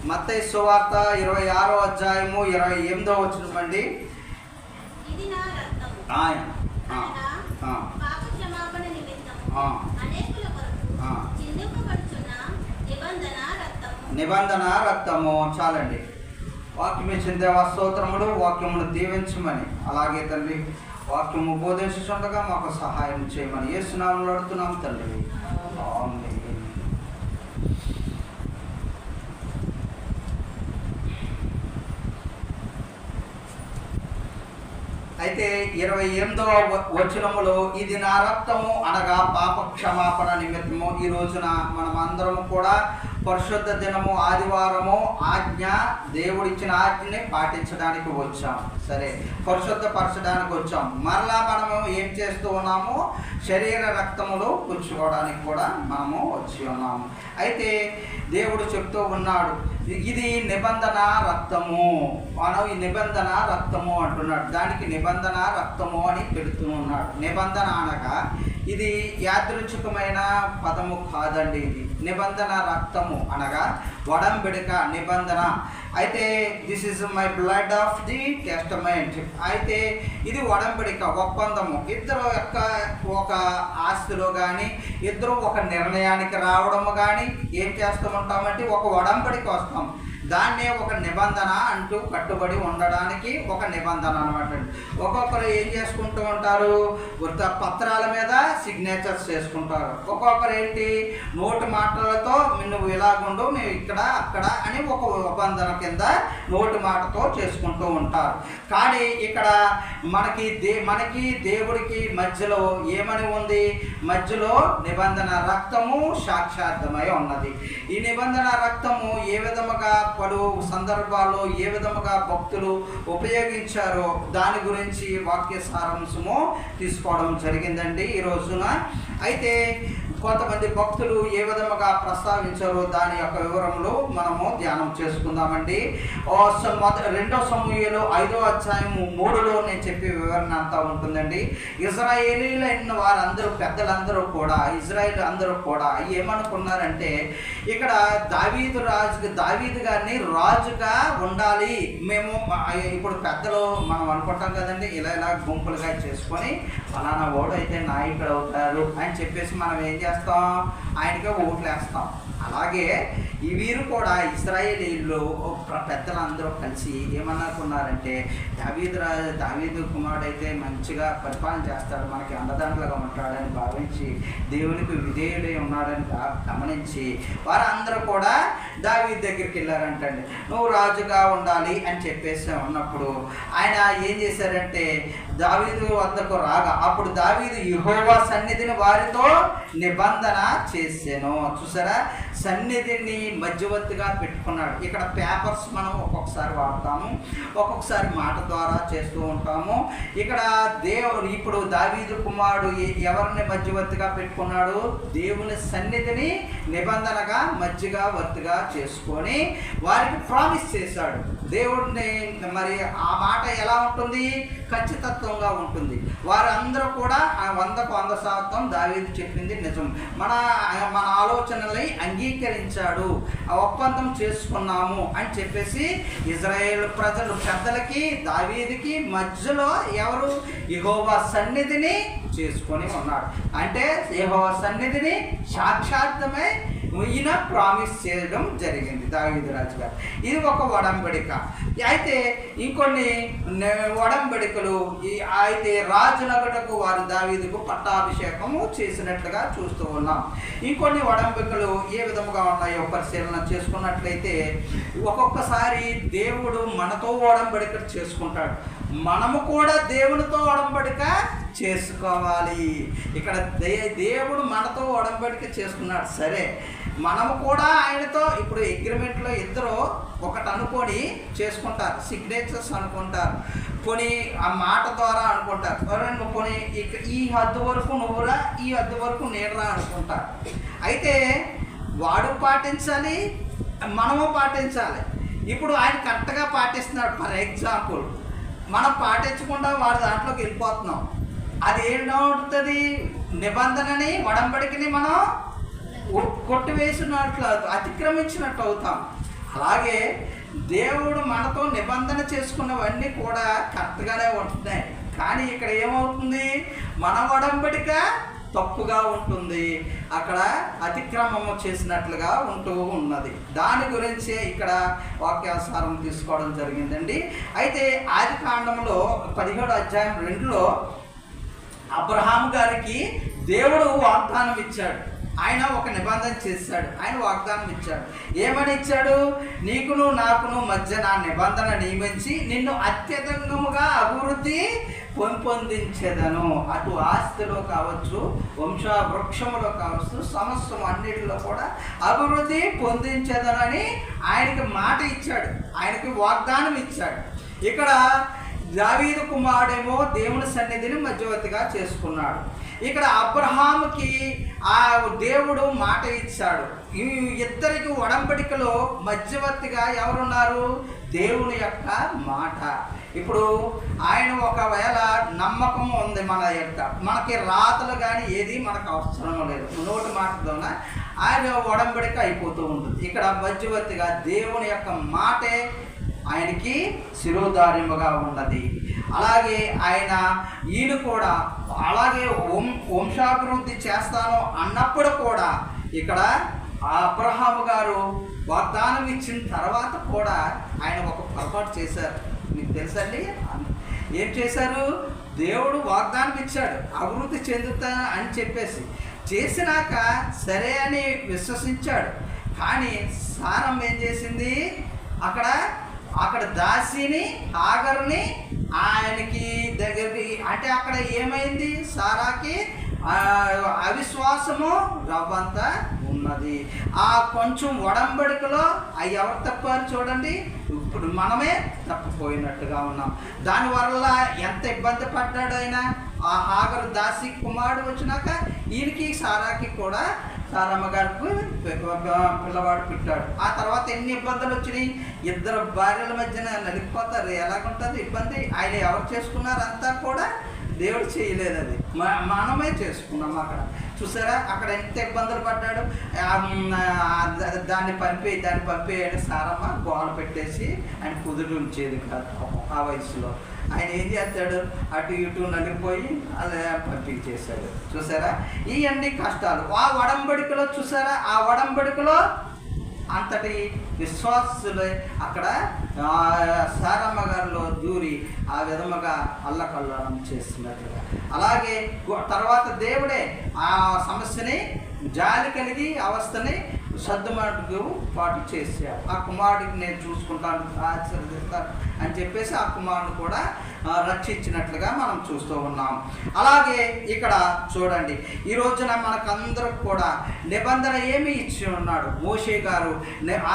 మత్తయి సువార్త 26వ అధ్యాయము 28వ వచనం అండి. ఇది నా రక్తము. పాప క్షమాపణ నిమిత్తము అనేకుల కొరకు చిందింపబడుచున్న నిబంధన రక్తము. చాలండి. వాక్యం ఇచ్చిన దేవా స్తోత్రములు. వాక్యమును దీవించమని, అలాగే తండ్రి వాక్యము బోధించుండగా మాకు సహాయం చేయమని యేసు నామములో అడుగుతున్నాం తండ్రి. ఆమేన్. అయితే 28వ వచనములో ఇది నా రక్తము అనగా పాప క్షమాపణ నిమిత్తము. ఈ రోజున మనం అందరము కూడా పరిశుద్ధ దినము, ఆదివారము, ఆజ్ఞ, దేవుడిచ్చిన ఆజ్ఞని పాటించడానికి వచ్చాం. సరే, పరిశుద్ధపరచడానికి వచ్చాం. మరలా మనము ఏం చేస్తూ ఉన్నాము? శరీర రక్తములు పుచ్చుకోవడానికి కూడా మనము వచ్చి ఉన్నాము. అయితే దేవుడు చెప్తూ ఉన్నాడు, ఇది నిబంధన రక్తము. మనం ఈ నిబంధన రక్తము అంటున్నాడు. దానికి నిబంధన రక్తము అని పెడుతూ ఉన్నాడు. నిబంధన అనగా ఇది యాదృచ్ఛికమైన పదము కాదండి. ఇది నిబంధన రక్తము అనగా వడంబడిక, నిబంధన. అయితే this is my blood of the testament. అయితే ఇది వడంబడిక, ఒప్పందము. ఇద్దరు యొక్క ఒక ఆస్తిలో కానీ, ఇద్దరు ఒక నిర్ణయానికి రావడము కానీ ఏం చేస్తూ ఉంటామంటే ఒక వడంబడికి వస్తాం. దాన్నే ఒక నిబంధన అంటూ కట్టుబడి ఉండడానికి ఒక నిబంధన అనమాట. ఒక్కొక్కరు ఏం చేసుకుంటూ ఉంటారు? పత్రాల మీద సిగ్నేచర్స్ చేసుకుంటారు. ఒక్కొక్కరు ఏంటి, నోటి మాటలతో నువ్వు ఇలాగుండు, మేము ఇక్కడ అక్కడ అని ఒక నిబంధన కింద నోటి మాటతో చేసుకుంటూ ఉంటారు. కానీ ఇక్కడ మనకి దేవుడికి మధ్యలో ఏమని ఉంది? మధ్యలో నిబంధన రక్తము సాక్షార్థమై ఉన్నది. ఈ నిబంధన రక్తము ఏ విధముగా పలు సందర్భాల్లో ఏ విధముగా భక్తులు ఉపయోగించారో దాని గురించి వాక్య సారాంశము తీసుకోవడం జరిగిందండి ఈ రోజున. అయితే కొంతమంది భక్తులు ఏ విధముగా ప్రస్తావించారో దాని యొక్క వివరములు మనము ధ్యానం చేసుకుందామండి. 2 సమూయేలు 5వ అధ్యాయము 3లో నేను చెప్పే వివరణ అంతా ఉంటుందండి. ఇజ్రాయేలీలైన వారందరూ, పెద్దలందరూ కూడా, ఇజ్రాయేల్ అందరూ కూడా ఏమనుకున్నారంటే, ఇక్కడ దావీదు గారిని రాజుగా ఉండాలి. మేము ఇప్పుడు పెద్దలు మనం అనుకుంటాం కదండి, ఇలా గుంపులుగా చేసుకొని ఫలానా ఓడు అయితే నాయకుడు అవుతారు అని చెప్పేసి మనం ఏం చేస్తాం? ఆయనకే ఓట్లు వేస్తాం. అలాగే ఈ వీరు కూడా ఇశ్రాయేలీయులు పెద్దలందరూ కలిసి ఏమనుకున్నారంటే, దావీదు కుమారుడు అయితే మంచిగా పరిపాలన చేస్తాడు, మనకి అండదండలుగా ఉంటాడని భావించి, దేవునికి విధేయుడై ఉన్నాడని గమనించి వారందరూ కూడా దావీదు దగ్గరికి వెళ్ళారంటండి. నువ్వు రాజుగా ఉండాలి అని చెప్పేసి ఉన్నప్పుడు ఆయన ఏం చేశారంటే, దావీదు వద్దకు రాగా అప్పుడు దావీదు యెహోవా సన్నిధిని వారితో నిబంధన చేసాను. చూసారా, సన్నిధిని మధ్యవర్తిగా పెట్టుకున్నాడు. ఇక్కడ పేపర్స్ మనం ఒక్కొక్కసారి వాడతాము, ఒక్కొక్కసారి మాట ద్వారా చేస్తూ ఉంటాము. ఇక్కడ ఇప్పుడు దావీదు కుమారుడు ఎవరిని మధ్యవర్తిగా పెట్టుకున్నాడు? దేవుని సన్నిధిని నిబంధనగా మధ్యవర్తిగా చేసుకొని వారికి ప్రామిస్ చేశాడు. దేవుడిని మరి ఆ మాట ఎలా ఉంటుంది? ఖచ్చితత్వంగా ఉంటుంది. వారందరూ కూడా 100% దావీదు చెప్పింది నిజం, మన ఆలోచనల్ని అంగీకరించాడు, ఆ ఒప్పందం చేసుకున్నాము అని చెప్పేసి ఇజ్రాయేల్ ప్రజలు పెద్దలకి దావీదుకి మధ్యలో ఎవరు? యెహోవా సన్నిధిని చేసుకొని ఉన్నాడు. అంటే యెహోవా సన్నిధిని సాక్షాత్మే ఈయన ప్రామిస్ చేయడం జరిగింది దావీదు రాజు గారు. ఇది ఒక ఒడంబడిక. అయితే ఇంకొన్ని ఒడంబడికలు అయితే రాజునగటకు వారు దావీదుకు పట్టాభిషేకము చేసినట్లుగా చూస్తూ ఉన్నాం. ఇంకొన్ని ఒడంబడికలు ఏ విధముగా ఉన్నాయో పరిశీలన చేసుకున్నట్లయితే, ఒక్కొక్కసారి దేవుడు మనతో ఒడంబడిక చేసుకుంటాడు, మనము కూడా దేవునితో ఒడంబడిక చేసుకోవాలి. ఇక్కడ దేవుడు మనతో ఒడంబడిక చేసుకున్నాడు. సరే, మనము కూడా ఆయనతో ఇప్పుడు అగ్రిమెంట్లో ఇద్దరు ఒకటి అనుకొని చేసుకుంటారు, సిగ్నేచర్స్ అనుకుంటారు, కొని ఆ మాట ద్వారా అనుకుంటారు, కొని ఈ హద్దు వరకు నువ్వురా, ఈ హద్దు వరకు నేనురా అనుకుంటారు. అయితే వాడు పాటించాలి, మనము పాటించాలి. ఇప్పుడు ఆయన కరెక్ట్గా పాటిస్తున్నాడు. ఫర్ ఎగ్జాంపుల్, మనం పాటించకుండా వాడు దాంట్లోకి వెళ్ళిపోతున్నాం. అది ఏమవుతుంది? నిబంధనని, ఒడంబడికని మనం కొట్టివేసినట్లు, అతిక్రమించినట్టు అవుతాం. అలాగే దేవుడు మనతో నిబంధన చేసుకున్నవన్నీ కూడా కరెక్ట్గానే ఉంటున్నాయి. కానీ ఇక్కడ ఏమవుతుంది, మన ఒడంబడిక తప్పుగా ఉంటుంది, అక్కడ అతిక్రమము చేసినట్లుగా ఉంటూ ఉన్నది. దాని గురించే ఇక్కడ వాక్యాసారం తీసుకోవడం జరిగిందండి. అయితే ఆది కాండంలో 17వ అధ్యాయం 2లో అబ్రహాము గారికి దేవుడు వాగ్దానం ఇచ్చాడు. ఆయన ఒక నిబంధన చేశాడు, ఆయన వాగ్దానం ఇచ్చాడు. ఏమని ఇచ్చాడు, నీకును నాకును మధ్య నా నిబంధన నియమించి నిన్ను అత్యధికముగా అభివృద్ధి పొందించేదను. అటు ఆస్తిలో కావచ్చు, వృక్షములో కావచ్చు, సమస్తం అన్నిటిలో కూడా అభివృద్ధి పొందించేదనని ఆయనకి మాట ఇచ్చాడు, ఆయనకి వాగ్దానం ఇచ్చాడు. ఇక్కడ దావీదు కుమారుడేమో దేవుని సన్నిధిని మధ్యవర్తిగా చేసుకున్నాడు. ఇక్కడ అబ్రహాముకి ఆ దేవుడు మాట ఇచ్చాడు. ఈ ఇద్దరికి ఒడంబడికలో మధ్యవర్తిగా ఎవరున్నారు, దేవుని యొక్క మాట. ఇప్పుడు ఆయన ఒకవేళ నమ్మకం ఉంది మన యొక్క, మనకి రాతలు కానీ ఏది మనకు అవసరం లేదు, నోటి మాటతోన ఆయన ఒడంబడిక అయిపోతూ ఉంటుంది. ఇక్కడ మధ్యవర్తిగా దేవుని యొక్క మాటే ఆయనకి శిరోధార్యముగా ఉన్నది. అలాగే ఈయన కూడా అలాగే వంశాభివృద్ధి చేస్తాను అన్నప్పుడు కూడా ఇక్కడ అబ్రహాము గారు వాగ్దానం ఇచ్చిన తర్వాత కూడా ఆయన ఒక పొరపాటు చేశారు. మీకు తెలుసండి ఏం చేశారు, దేవుడు వాగ్దానం ఇచ్చాడు అభివృద్ధి చెందుతా అని చెప్పేసి, చేసినాక సరే అని విశ్వసించాడు. కానీ సారం ఏం చేసింది, అక్కడ దాసిని హాగరుని ఆయనకి దగ్గరికి, అంటే అక్కడ ఏమైంది, సారాకి అవిశ్వాసము రవ్వంతా ఉన్నది. ఆ కొంచెం ఒడంబడికలో ఎవరు తప్పారు చూడండి, ఇప్పుడు మనమే తప్పిపోయినట్టుగా ఉన్నాం. దానివల్ల ఎంత ఇబ్బంది పడ్డాడు ఆయన. ఆ హాగరు దాసి కుమారుడు వచ్చినాక ఈయనకి సారాకి కూడా సారమ్మ గారికి పిల్లవాడు పుట్టాడు. ఆ తర్వాత ఎన్ని ఇబ్బందులు వచ్చినాయి, ఇద్దరు భార్యల మధ్యన నలిగిపోతారు. ఎలాగుంటుంది ఇబ్బంది. ఆయన ఎవరు చేసుకున్నారు, అంతా కూడా దేవుడు చేయలేదు, అది మనమే చేసుకున్నాం. అక్కడ చూసారా, అక్కడ ఎంత ఇబ్బందులు పడ్డాడు. దాన్ని పంపేయడం సారమ్మ గోల పెట్టేసి ఆయన కుదురు ఉంచేది కాదు. ఆ వయసులో ఆయన ఏం చేస్తాడు, అటు ఇటు నలిగిపోయి అలా పంపించేశాడు. చూసారా, ఇవన్నీ కష్టాలు. ఆ ఒడంబడికలో చూసారా, ఆ ఒడంబడికలో అంతటి విశ్వాసులే అక్కడ సారమ్మ గారిలో దూరి ఆ విధముగా అల్లకల్లోలం చేస్తున్నట్లుగా. అలాగే తర్వాత దేవుడే ఆ సమస్యని జాలి కలిగి అవస్థని సర్దుమటుకు పాటు చేశాడు. ఆ కుమారుడికి నేను చూసుకుంటాను, ఆశీర్వదిస్తాను అని చెప్పేసి ఆ కుమారుడు కూడా రక్షించినట్లుగా మనం చూస్తూ ఉన్నాం. అలాగే ఇక్కడ చూడండి, ఈ రోజున మనకందరూ కూడా నిబంధన ఏమి ఇచ్చి ఉన్నాడు మోషే గారు.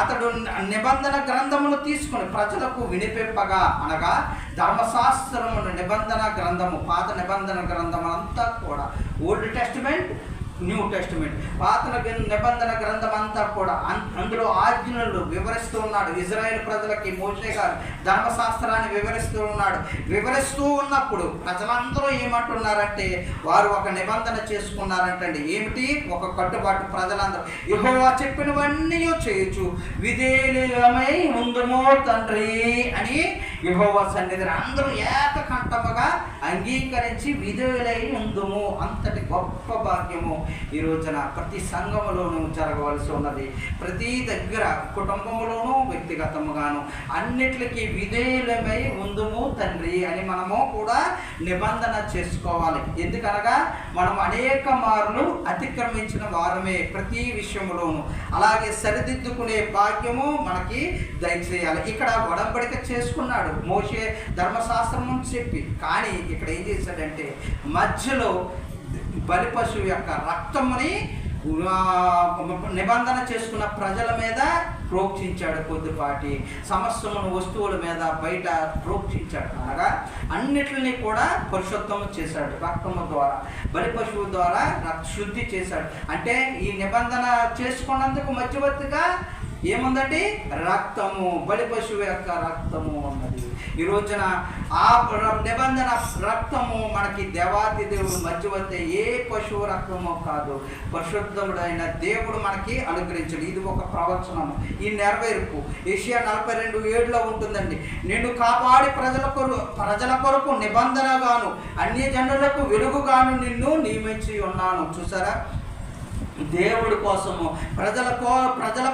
అతడు నిబంధన గ్రంథమును తీసుకుని ప్రజలకు వినిపింపగా, అనగా ధర్మశాస్త్రమును నిబంధన గ్రంథము, పాత నిబంధన గ్రంథం అంతా కూడా, ఓల్డ్ టెస్టిమెంట్, న్యూ టెస్టిమెంట్, పాత నిబంధన గ్రంథం అంతా కూడా అందులో ఆజ్ఞలు వివరిస్తూ ఉన్నాడు. ఇజ్రాయేల్ ప్రజలకి మోషే గారు ధర్మశాస్త్రాన్ని వివరిస్తూ ఉన్నాడు. వివరిస్తూ ఉన్నప్పుడు ప్రజలందరూ ఏమంటున్నారంటే, వారు ఒక నిబంధన చేసుకున్నారంటండి. ఏమిటి, ఒక కట్టుబాటు. ప్రజలందరూ యెహోవా చెప్పినవన్నీ చేయొచ్చు, విధేయులమై ఉందుమో తండ్రి అని యెహోవా సన్నిధిని అందరూ ఏకకంఠముగా అంగీకరించి విధేయులై ఉందుము. అంతటి గొప్ప భాగ్యము ఈ రోజున ప్రతి సంఘములోనూ జరగవలసి ఉన్నది. ప్రతి దగ్గర కుటుంబంలోనూ వ్యక్తిగతముగాను అన్నిటికీ విధేయులమై ఉందుము తండ్రి అని మనము కూడా నిబంధన చేసుకోవాలి. ఎందుకనగా మనం అనేక మార్లు అతిక్రమించిన వారమే ప్రతి విషయంలోనూ. అలాగే సరిదిద్దుకునే భాగ్యము మనకి దయచేయాలి. ఇక్కడ ఒడంబడిక చేసుకున్నాడు మోషే ధర్మశాస్త్రం చెప్పి, కానీ ఇక్కడ ఏం చేశాడంటే మధ్యలో బలి పశువు యొక్క రక్తముని నిబంధన చేసుకున్న ప్రజల మీద ప్రోక్షించాడు. కొద్దిపాటి సమస్తమును వస్తువుల మీద బయట ప్రోక్షించాడు. అనగా అన్నిటిని కూడా పరిశుద్ధము చేశాడు. రక్తము ద్వారా, బలి పశువు ద్వారా శుద్ధి చేశాడు. అంటే ఈ నిబంధన చేసుకున్నందుకు మధ్యవర్తిగా ఏముందండి? రక్తము, బలి పశువు యొక్క రక్తము ఉన్నది. ఈ రోజున ఆ నిబంధన రక్తము మనకి దేవాతి దేవుడు మధ్యవర్తి ఏ పశువు రక్తమో కాదు, పరిశుద్ధుడైన దేవుడు మనకి అనుగ్రహించాడు. ఇది ఒక ప్రవచనము, ఈ నెరవేర్పు యెషయా 42:7 ఉంటుందండి. నిన్ను కాపాడి ప్రజల కొరకు నిబంధనగాను అన్య జనులకు వెలుగుగాను నిన్ను నియమించి ఉన్నాను. చూసారా, దేవుడి కోసము ప్రజల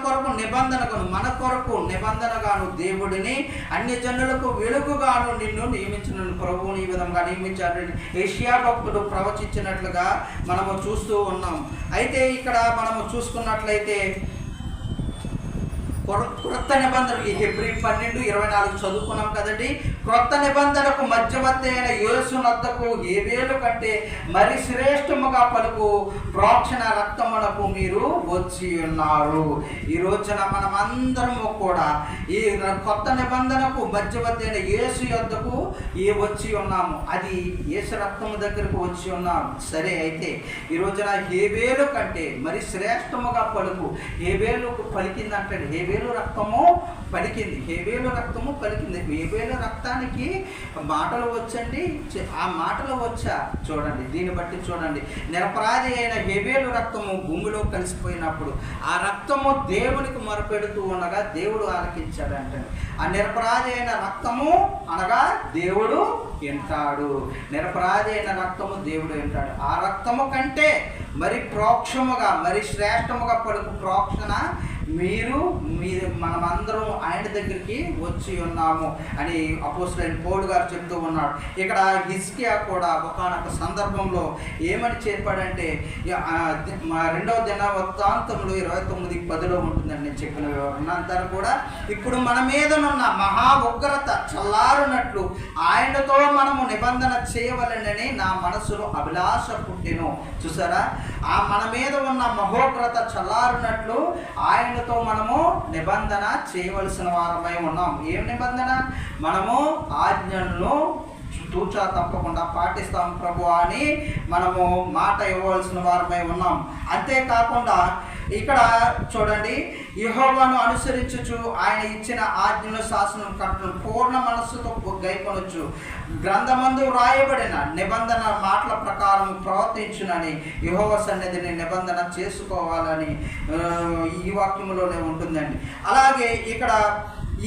కొరకు నిబంధనగాను, మన కొరకు నిబంధనగాను దేవుడిని అన్య జనులకు వెలుగుగాను నిన్ను నియమించిన ప్రభువుని ఈ విధంగా నియమించాడని యెషయా భక్తుడు ప్రవచించినట్లుగా మనము చూస్తూ ఉన్నాం. అయితే ఇక్కడ మనము చూసుకున్నట్లయితే క్రొత్త నిబంధన ఈ హెబ్రీ 12:24 చదువుకున్నాం కదండి. క్రొత్త నిబంధనకు మధ్యవర్తి అయిన యేసు నద్దకు హేబేలు కంటే మరి శ్రేష్టముగా పలుకు ప్రోక్షణ రక్తమునకు మీరు వచ్చి ఉన్నారు. ఈ రోజున మనమందరము కూడా ఈ కొత్త నిబంధనకు మధ్యవర్తి అయిన యేసు యొద్దకు వచ్చి ఉన్నాము. అది యేసు రక్తము దగ్గరకు వచ్చి ఉన్నాము. సరే, అయితే ఈ రోజున హేబేలు కంటే మరి శ్రేష్టముగా పలుకు. హేబేలు పలికిందంటే హేబేలు రక్తము పలికింది. హేబేలు రక్తము పలికింది. హేబేలు రక్తానికి మాటలు వచ్చండి. ఆ మాటలు వచ్చా చూడండి, దీన్ని బట్టి చూడండి. నిరపరాధి అయిన హేబేలు రక్తము భూమిలో కలిసిపోయినప్పుడు ఆ రక్తము దేవునికి మొరపెడుతూ ఉండగా దేవుడు ఆలకించాడంటే ఆ నిరపరాధి అయిన రక్తము అనగా దేవుడు వింటాడు. నిరపరాధి అయిన రక్తము దేవుడు వింటాడు. ఆ రక్తము కంటే మరి ప్రోక్షముగా మరి శ్రేష్టముగా పలుకు ప్రోక్షణ మనమందరం ఆయన దగ్గరికి వచ్చి ఉన్నాము అని అపోస్తలుడైన పౌలు గారు చెప్తూ ఉన్నాడు. ఇక్కడ హిజ్కియా కూడా ఒకానొక సందర్భంలో ఏమని చెప్పాడంటే, 2వ దినవృత్తాంతములు 29:10 ఉంటుందండి నేను చెప్పిన వివరణ అంతా కూడా. ఇప్పుడు మన మీదనున్న మహా ఉగ్రత చల్లారునట్లు ఆయనతో మనము నిబంధన చేయవలెనని నా మనసులో అభిలాష పుట్టెను. చూసారా, ఆ మన మీద ఉన్న మహోగ్రత చల్లారునట్లు ఆయనతో మనము నిబంధన చేయవలసిన వారమై ఉన్నాం. ఏం నిబంధన? మనము ఆజ్ఞలను తూచా తప్పకుండా పాటిస్తాం ప్రభు అని మనము మాట ఇవ్వవలసిన వారమై ఉన్నాం. అంతేకాకుండా ఇక్కడ చూడండి, యెహోవాను అనుసరించుచు ఆయన ఇచ్చిన ఆజ్ఞలు శాసనం కట్టను పూర్ణ మనస్సుతో గైకొనొచ్చు, గ్రంథమందు వ్రాయబడిన నిబంధన మాటల ప్రకారం ప్రవర్తించునని యెహోవా సన్నిధిని నిబంధన చేసుకోవాలని ఈ వాక్యంలోనే ఉంటుందండి. అలాగే ఇక్కడ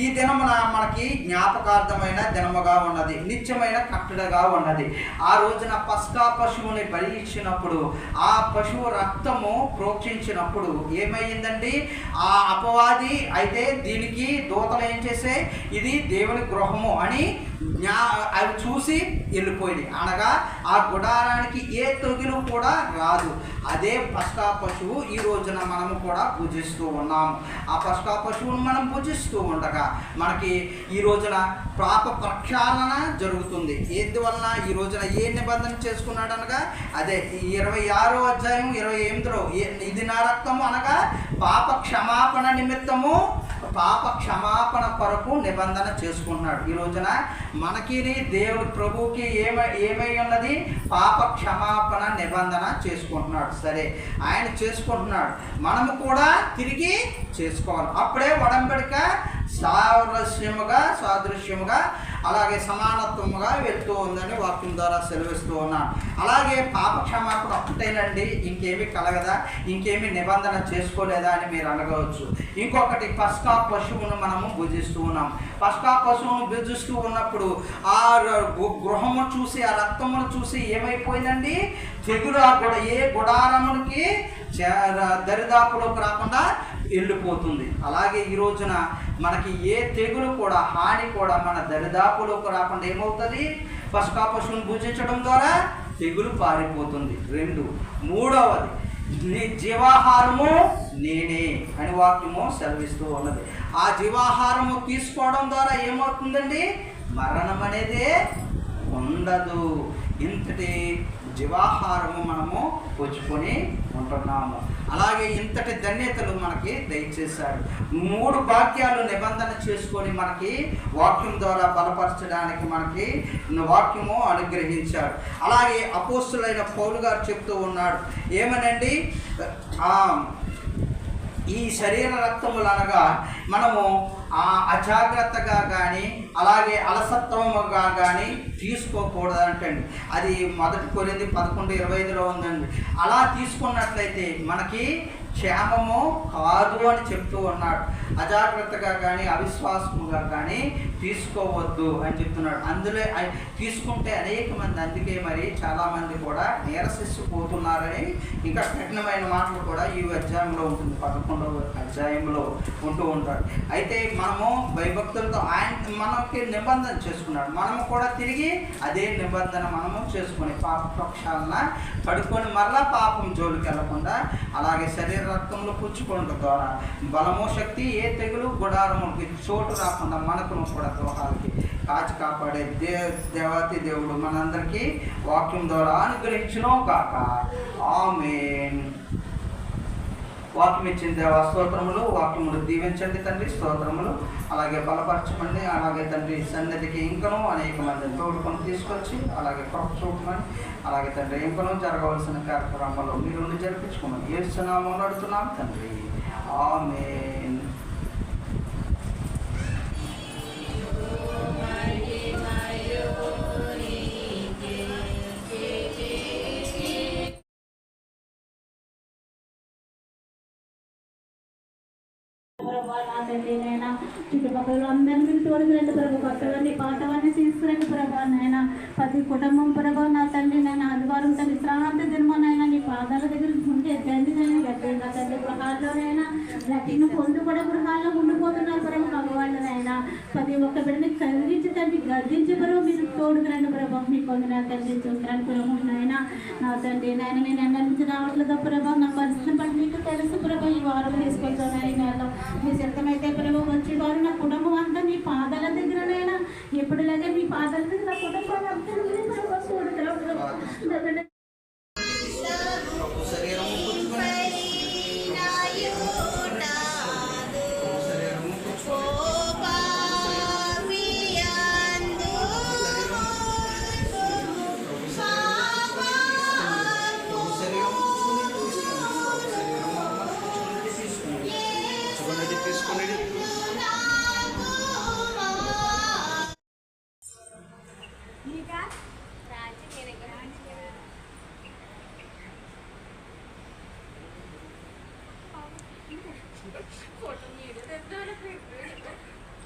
ఈ దినమున మనకి జ్ఞాపకార్థమైన దినముగా ఉన్నది, నిత్యమైన కట్టడగా ఉన్నది. ఆ రోజున పస్కా పశువుని బలి ఇచ్చినప్పుడు ఆ పశువు రక్తము ప్రోక్షించినప్పుడు ఏమైందండి? ఆ అపవాది అయితే దీనికి దూతలు ఏం చేసే, ఇది దేవుని గృహము అని అవి చూసి వెళ్ళిపోయింది. అనగా ఆ గుడారానికి ఏ తొగిలు కూడా రాదు. అదే పస్కా పశువు ఈ రోజున మనము కూడా పూజిస్తూ ఉన్నాము. ఆ పస్కా పశువును మనం పూజిస్తూ ఉండగా మనకి ఈ రోజున పాప ప్రక్షాళన జరుగుతుంది. ఎందువలన ఈ రోజున ఏ నిబంధన చేసుకున్నాడు అనగా అదే 26వ అధ్యాయం 28లో ఇది నా రక్తము అనగా పాప క్షమాపణ నిమిత్తము, పాప క్షమాపణ కొరకు నిబంధన చేసుకుంటున్నాడు. ఈ రోజున మనకి దేవుడు ప్రభువుకి ఏమై ఉన్నది? పాప క్షమాపణ నిబంధన చేసుకుంటున్నాడు. సరే, ఆయన చేసుకుంటున్నాడు, మనము కూడా తిరిగి చేసుకోవాలి. అప్పుడే ఒడంబడిక సాదృశ్యముగా అలాగే సమానత్వముగా వెళ్తూ ఉందని వాక్యం ద్వారా సెలవిస్తూ ఉన్నాను. అలాగే పాప క్షమాపణ ఒక్కటేనండి, ఇంకేమీ కలగదా, ఇంకేమీ నిబంధన చేసుకోలేదా అని మీరు అడగవచ్చు. ఇంకొకటి, పస్కా పశువును మనము భుజిస్తూ ఉన్నాం. పస్కా పశువును భుజిస్తూ ఉన్నప్పుడు ఆ గృహము చూసి ఆ రక్తమును చూసి ఏమైపోయిందండి? తెగులు ఏ గుడారమునికి దరిదాపులోకి రాకుండా వెళ్ళిపోతుంది. అలాగే ఈ రోజున మనకి ఏ తెగులు కూడా హాని కూడా మన దరిదాపులోకి రాకుండా ఏమవుతుంది? పస్కా పశువును పూజించడం ద్వారా తెగులు పారిపోతుంది. 2, 3వది, నీ జీవాహారము నేనే అని వాక్యము సెలవిస్తూ ఉన్నది. ఆ జీవాహారము తీసుకోవడం ద్వారా ఏమవుతుందండి? మరణం అనేదే ఉండదు. ఇంతటి జీవాహారము మనము పుచ్చుకొని ఉంటున్నాము. అలాగే ఇంతటి ధన్యతలు మనకి దయచేశాడు. 3 భాగ్యాలు నిబంధన చేసుకొని మనకి వాక్యం ద్వారా బలపరచడానికి మనకి వాక్యము అనుగ్రహించాడు. అలాగే అపోస్తులైన పౌలు గారు చెప్తూ ఉన్నాడు, ఏమనండి? ఈ శరీర రక్తములు అనగా మనము అజాగ్రత్తగా కానీ అలాగే అలసత్వముగా కానీ తీసుకోకూడదు అంటండి. అది 1 కొరింథీ 11:25 ఉందండి. అలా తీసుకున్నట్లయితే మనకి క్షేమము కాదు అని చెప్తూ ఉన్నాడు. అజాగ్రత్తగా కానీ అవిశ్వాసముగా కానీ తీసుకోవద్దు అని చెప్తున్నాడు. అందులో తీసుకుంటే అనేక మంది, అందుకే మరి చాలామంది కూడా నీరసిస్తుపోతున్నారని ఇంకా కఠినమైన మాటలు కూడా ఈ అధ్యాయంలో ఉంటుంది, 11వ అధ్యాయంలో ఉంటూ ఉంటాడు. అయితే మనము భయభక్తులతో మనకి నిబంధన చేసుకున్నాడు. మనము కూడా తిరిగి అదే నిబంధన మనము చేసుకొని పాప పక్షాలన పడుకొని మరలా పాపం జోలికి వెళ్ళకుండా అలాగే శరీర రక్తంలో పుచ్చుకోవడం ద్వారా బలము శక్తి ఏ తెగులు గుడారములకి చోటు రాకుండా మనకును కూడా ద్రోహాలకి కాచి కాపాడే దేవాతి దేవుడు మనందరికీ వాక్యం ద్వారా అనుగ్రహించును కాక. ఆమేన్. వాక్యం ఇచ్చిన దేవా స్తోత్రములు. వాక్యములు దీవించండి తండ్రి, స్తోత్రములు. అలాగే బలపరచమండి. అలాగే తండ్రి సన్నిధికి ఇంకనూ అనేక మందిని తోడుకొని తీసుకొచ్చి అలాగే కృప చూపమని, అలాగే తండ్రి ఇంకనూ జరగవలసిన కార్యక్రమాల్లో మీరు జరిపించుకోమని యేసునామములో అడుగుతున్నాం తండ్రి. ఆమేన్. చుట్టుపక్కల అందరినీ మీరు తోడుకురండి ప్రభు, కొత్తవన్నీ పాతవన్నీ తీసుకురండి ప్రభా నాయన. ప్రతి కుటుంబం ప్రభా నా తండ్రి నేను ఆదివారం తండ్రి శ్రాంతి దినమనైనా నీ పాదాల దగ్గర ఉంటే తండ్రి నేను గట్టిగా తండ్రి గృహాల్లోనైనా రక్షణ పొందు కూడా గృహాల్లో ఉండిపోతున్నారు ప్రభు మగవాళ్ళనైనా. ప్రతి ఒక్క బిడ్డని చదివించి తండ్రి గర్దించి ప్రభు మీరు తోడుకురండి ప్రభా. మీ పొందిన తండ్రి చూస్తాను ప్రభు నాయన. నా తండ్రి నాయన నేను ఎండ నుంచి రావట్లేదు ప్రభా, నా పరిస్థితిని బట్టి మీకు తెలుసు ప్రభా. ఈ వారం తీసుకొచ్చాను ఈ నెలలో మీ సిద్ధమైతే ప్రభు వచ్చి వారు నా కుటుంబం అంతా మీ పాదాల దగ్గరనైనా ఎప్పుడులాగే మీ పాదాల దగ్గర నా కుటుంబాన్ని అంతా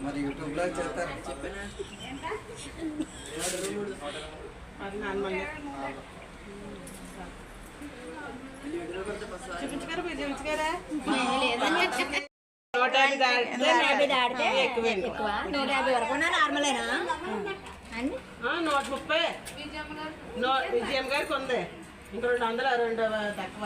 మరి యూట్యూబ్లో చేస్తారు. ఎక్కువ 150 వరకు నార్మలేనా అండి? 130 విజయం గారికి ఉంది, ఇంకో 200 తక్కువ.